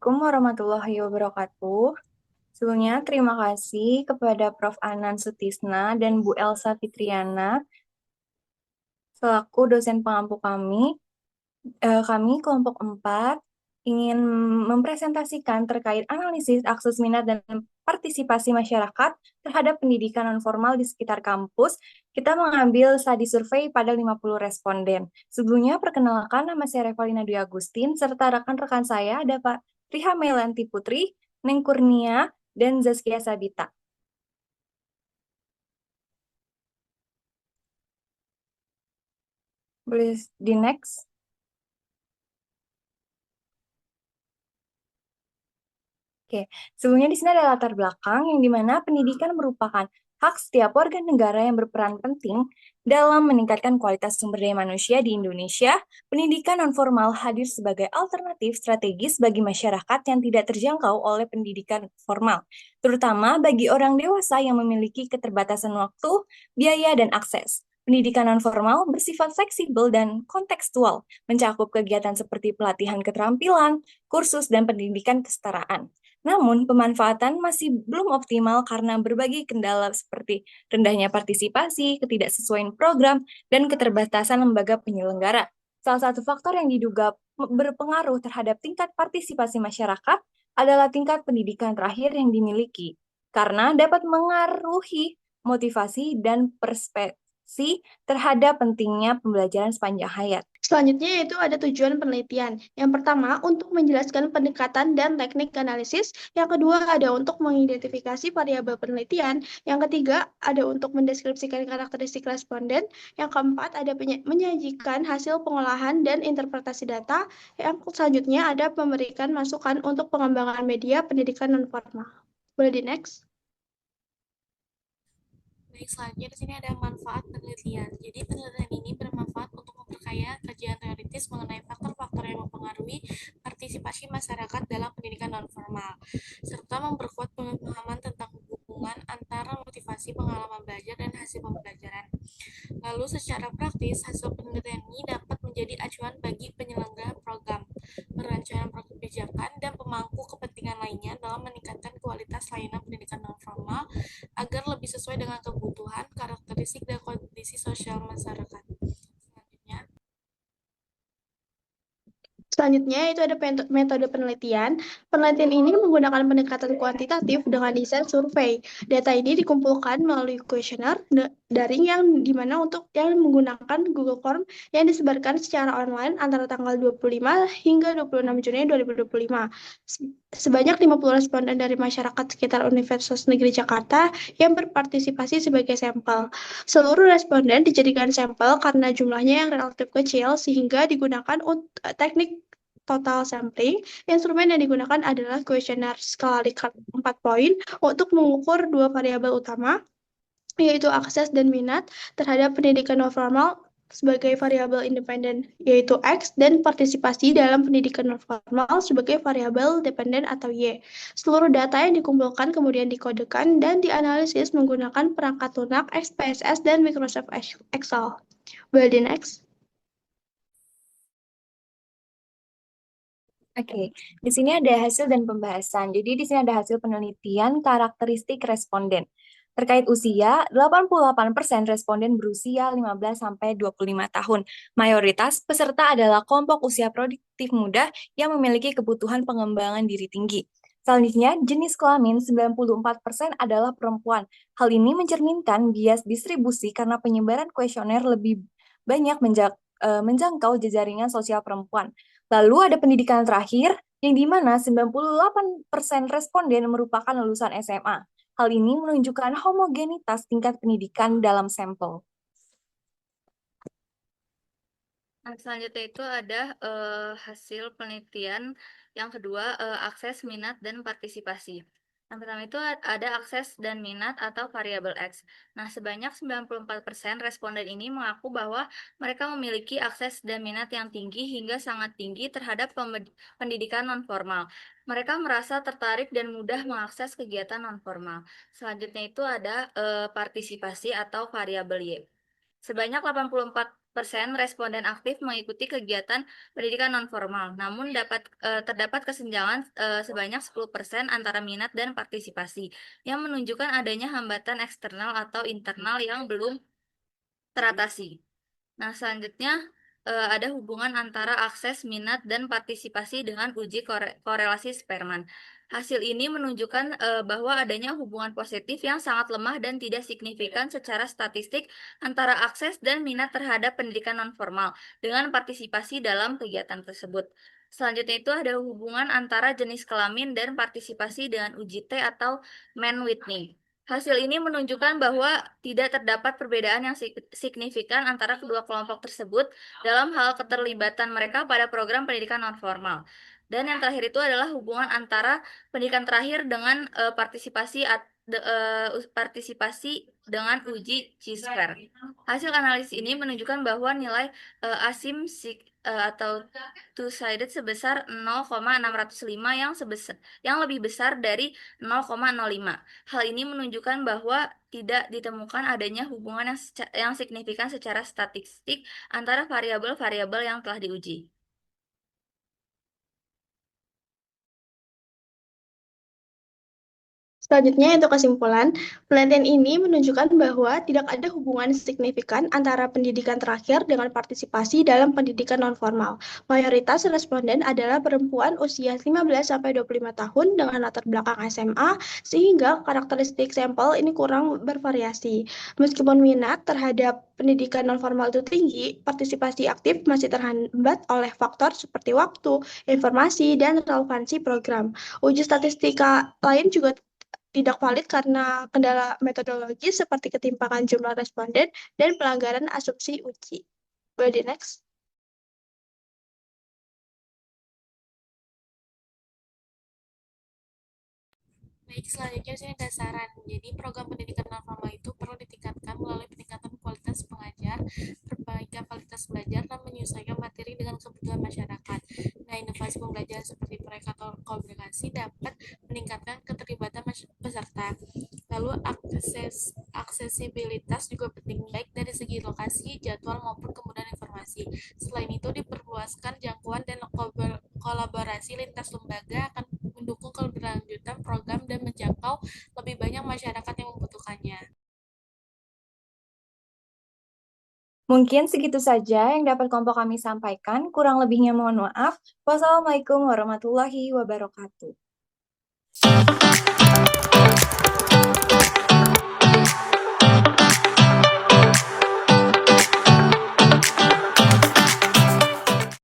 Assalamualaikum warahmatullahi wabarakatuh. Sebelumnya terima kasih kepada Prof. Anan Sutisna dan Bu Elsa Fitriana selaku dosen pengampu kami. Kami kelompok 4 ingin mempresentasikan terkait analisis akses minat dan partisipasi masyarakat terhadap pendidikan non-formal di sekitar kampus. Kita mengambil studi survei pada 50 responden. Sebelumnya perkenalkan, nama saya Revalina Dwi Agustin serta rekan-rekan saya ada Pak Riha Melanti Putri, Neng Kurnia, dan Zaskia Sabita. Boleh di next. Oke, sebelumnya di sini ada latar belakang yang dimana pendidikan merupakan hak setiap warga negara yang berperan penting dalam meningkatkan kualitas sumber daya manusia di Indonesia. Pendidikan nonformal hadir sebagai alternatif strategis bagi masyarakat yang tidak terjangkau oleh pendidikan formal, terutama bagi orang dewasa yang memiliki keterbatasan waktu, biaya, dan akses. Pendidikan nonformal bersifat fleksibel dan kontekstual, mencakup kegiatan seperti pelatihan keterampilan, kursus, dan pendidikan kesetaraan. Namun, pemanfaatan masih belum optimal karena berbagai kendala seperti rendahnya partisipasi, ketidaksesuaian program, dan keterbatasan lembaga penyelenggara. Salah satu faktor yang diduga berpengaruh terhadap tingkat partisipasi masyarakat adalah tingkat pendidikan terakhir yang dimiliki, karena dapat mengaruhi motivasi dan perspektif terhadap pentingnya pembelajaran sepanjang hayat. Selanjutnya yaitu ada tujuan penelitian. Yang pertama, untuk menjelaskan pendekatan dan teknik analisis. Yang kedua, ada untuk mengidentifikasi variabel penelitian. Yang ketiga, ada untuk mendeskripsikan karakteristik responden. Yang keempat, ada menyajikan hasil pengolahan dan interpretasi data. Yang selanjutnya, ada memberikan masukan untuk pengembangan media pendidikan nonformal. Boleh di next? Baik, selanjutnya di sini ada manfaat penelitian. Jadi penelitian ini bermanfaat untuk memperkaya kajian teoritis mengenai faktor-faktor yang mempengaruhi partisipasi masyarakat dalam pendidikan nonformal, serta memperkuat pemahaman tentang hubungan antara motivasi pengalaman belajar dan hasil pembelajaran. Lalu secara praktis, hasil penelitian ini dapat menjadi acuan bagi penyelenggara program, perancangan program kebijakan, dan pemangku kepentingan lainnya dalam meningkatkan kualitas layanan pendidikan nonformal agar lebih sesuai dengan kebutuhan, karakteristik, dan kondisi sosial masyarakat. Selanjutnya itu ada metode penelitian. Penelitian ini menggunakan pendekatan kuantitatif dengan desain survei. Data ini dikumpulkan melalui kuesioner daring yang dimana untuk yang menggunakan Google Form yang disebarkan secara online antara tanggal 25 hingga 26 Juni 2025. Sebanyak 50 responden dari masyarakat sekitar Universitas Negeri Jakarta yang berpartisipasi sebagai sampel. Seluruh responden dijadikan sampel karena jumlahnya yang relatif kecil sehingga digunakan untuk teknik total sampling. Instrumen yang digunakan adalah kuesioner skala Likert 4 poin untuk mengukur dua variabel utama, yaitu akses dan minat terhadap pendidikan non-formal sebagai variabel independen, yaitu X, dan partisipasi dalam pendidikan non-formal sebagai variabel dependen atau Y. Seluruh data yang dikumpulkan kemudian dikodekan dan dianalisis menggunakan perangkat lunak, XPSS, dan Microsoft Excel. Boleh di next? Oke, di sini ada hasil dan pembahasan. Jadi di sini ada hasil penelitian karakteristik responden. Terkait usia, 88% responden berusia 15 sampai 25 tahun. Mayoritas peserta adalah kelompok usia produktif muda yang memiliki kebutuhan pengembangan diri tinggi. Selanjutnya, jenis kelamin 94% adalah perempuan. Hal ini mencerminkan bias distribusi karena penyebaran kuesioner lebih banyak menjangkau jaringan sosial perempuan. Lalu ada pendidikan terakhir, yang dimana 98% responden merupakan lulusan SMA. Hal ini menunjukkan homogenitas tingkat pendidikan dalam sampel. Nah, selanjutnya itu ada hasil penelitian yang kedua, akses, minat, dan partisipasi. Yang pertama itu ada akses dan minat atau variabel X. Nah, sebanyak 94% responden ini mengaku bahwa mereka memiliki akses dan minat yang tinggi hingga sangat tinggi terhadap pendidikan nonformal. Mereka merasa tertarik dan mudah mengakses kegiatan nonformal. Selanjutnya itu ada partisipasi atau variabel Y. Sebanyak 84 responden aktif mengikuti kegiatan pendidikan nonformal, namun terdapat kesenjangan sebanyak 10% antara minat dan partisipasi, yang menunjukkan adanya hambatan eksternal atau internal yang belum teratasi. Nah, selanjutnya ada hubungan antara akses, minat, dan partisipasi dengan uji korelasi Spearman. Hasil ini menunjukkan bahwa adanya hubungan positif yang sangat lemah dan tidak signifikan secara statistik antara akses dan minat terhadap pendidikan nonformal dengan partisipasi dalam kegiatan tersebut. Selanjutnya itu ada hubungan antara jenis kelamin dan partisipasi dengan uji T atau Mann-Whitney. Hasil ini menunjukkan bahwa tidak terdapat perbedaan yang signifikan antara kedua kelompok tersebut dalam hal keterlibatan mereka pada program pendidikan nonformal. Dan yang terakhir itu adalah hubungan antara pendidikan terakhir dengan partisipasi dengan uji Chi-square. Hasil analisis ini menunjukkan bahwa nilai asim atau two-sided sebesar 0,605 yang lebih besar dari 0,05. Hal ini menunjukkan bahwa tidak ditemukan adanya hubungan yang signifikan secara statistik antara variabel-variabel yang telah diuji. Selanjutnya, untuk kesimpulan, penelitian ini menunjukkan bahwa tidak ada hubungan signifikan antara pendidikan terakhir dengan partisipasi dalam pendidikan nonformal. Mayoritas responden adalah perempuan usia 15-25 tahun dengan latar belakang SMA, sehingga karakteristik sampel ini kurang bervariasi. Meskipun minat terhadap pendidikan nonformal itu tinggi, partisipasi aktif masih terhambat oleh faktor seperti waktu, informasi, dan relevansi program. Uji statistika lain juga tidak valid karena kendala metodologi seperti ketimpangan jumlah responden dan pelanggaran asumsi uji. Boleh di next. Baik, selanjutnya sini ada saran. Jadi program pendidikan nonformal itu perlu ditingkatkan melalui peningkatan kualitas pengajar, perbaikan kualitas belajar, dan menyesuaikan materi dengan kebutuhan masyarakat. Nah, inovasi pembelajaran seperti proyek atau kolaborasi dapat meningkatkan keterlibatan peserta. Lalu aksesibilitas juga penting, baik dari segi lokasi, jadwal, maupun kemudahan informasi. Selain itu, diperluaskan jangkauan dan kolaborasi lintas lembaga akan mendukung keberlanjutan program dan menjangkau lebih banyak masyarakat yang membutuhkannya. Mungkin segitu saja yang dapat kelompok kami sampaikan. Kurang lebihnya mohon maaf. Wassalamualaikum warahmatullahi wabarakatuh.